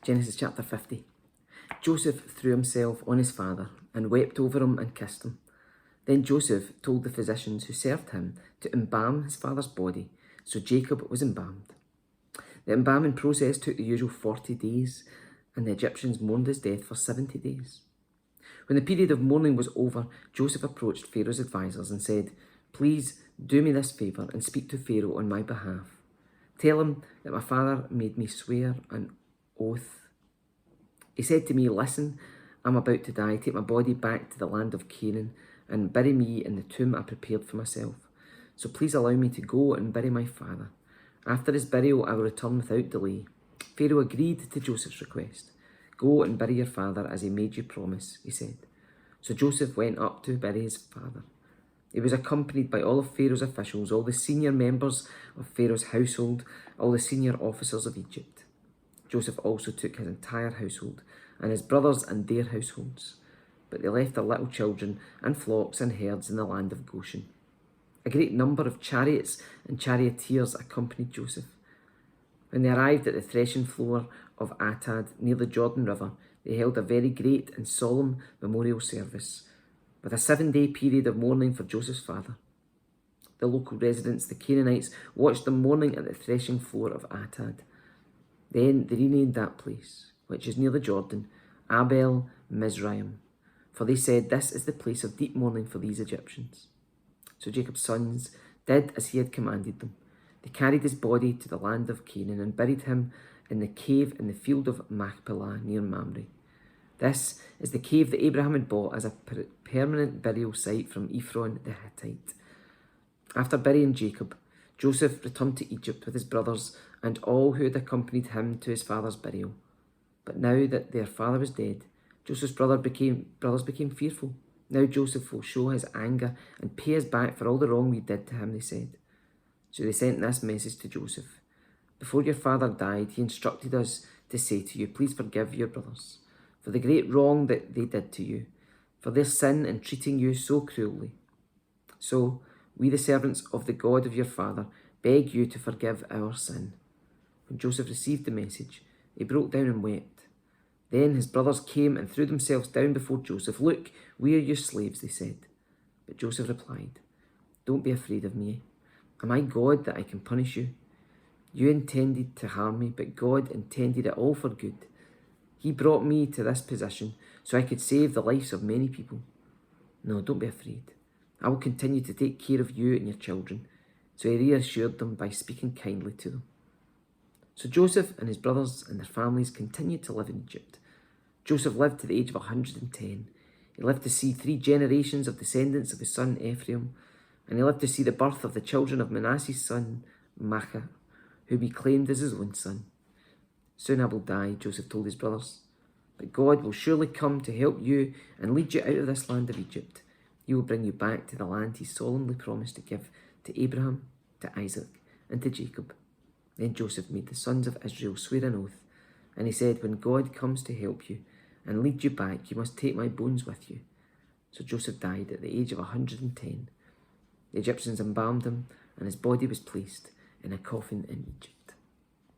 Genesis chapter 50. Joseph threw himself on his father and wept over him and kissed him. Then Joseph told the physicians who served him to embalm his father's body, so Jacob was embalmed. The embalming process took the usual 40 days, and the Egyptians mourned his death for 70 days. When the period of mourning was over, Joseph approached Pharaoh's advisors and said, "Please do me this favour and speak to Pharaoh on my behalf. Tell him that my father made me swear an oath. He said to me, 'Listen, I'm about to die. Take my body back to the land of Canaan and bury me in the tomb I prepared for myself. So please allow me to go and bury my father. After his burial, I will return without delay.' Pharaoh agreed to Joseph's request. 'Go and bury your father as he made you promise,' he said. So Joseph went up to bury his father. He was accompanied by all of Pharaoh's officials, all the senior members of Pharaoh's household, all the senior officers of Egypt. Joseph also took his entire household and his brothers and their households, but they left their little children and flocks and herds in the land of Goshen. A great number of chariots and charioteers accompanied Joseph. When they arrived at the threshing floor of Atad near the Jordan River, they held a very great and solemn memorial service, with a 7-day period of mourning for Joseph's father. The local residents, the Canaanites, watched them mourning at the threshing floor of Atad. Then they renamed that place, which is near the Jordan, Abel Mizraim, for they said, "This is the place of deep mourning for these Egyptians." So Jacob's sons did as he had commanded them. They carried his body to the land of Canaan and buried him in the cave in the field of Machpelah near Mamre. This is the cave that Abraham had bought as a permanent burial site from Ephron the Hittite. After burying Jacob, Joseph returned to Egypt with his brothers and all who had accompanied him to his father's burial. But now that their father was dead, Joseph's brothers became fearful. "Now Joseph will show his anger and pay us back for all the wrong we did to him," they said. So they sent this message to Joseph. "Before your father died, he instructed us to say to you, 'Please forgive your brothers for the great wrong that they did to you, for their sin in treating you so cruelly. So we, the servants of the God of your father, beg you to forgive our sin.'" When Joseph received the message, he broke down and wept. Then his brothers came and threw themselves down before Joseph. "Look, we are your slaves," they said. But Joseph replied, "Don't be afraid of me. Am I God that I can punish you? You intended to harm me, but God intended it all for good. He brought me to this position so I could save the lives of many people. No, don't be afraid. I will continue to take care of you and your children." So he reassured them by speaking kindly to them. So Joseph and his brothers and their families continued to live in Egypt. Joseph lived to the age of 110. He lived to see 3 generations of descendants of his son Ephraim, and he lived to see the birth of the children of Manasseh's son Machir, whom he claimed as his own son. "Soon I will die," Joseph told his brothers, "but God will surely come to help you and lead you out of this land of Egypt. He will bring you back to the land he solemnly promised to give to Abraham, to Isaac, and to Jacob." Then Joseph made the sons of Israel swear an oath, and he said, "When God comes to help you and lead you back, you must take my bones with you." So Joseph died at the age of 110. The Egyptians embalmed him, and his body was placed in a coffin in Egypt.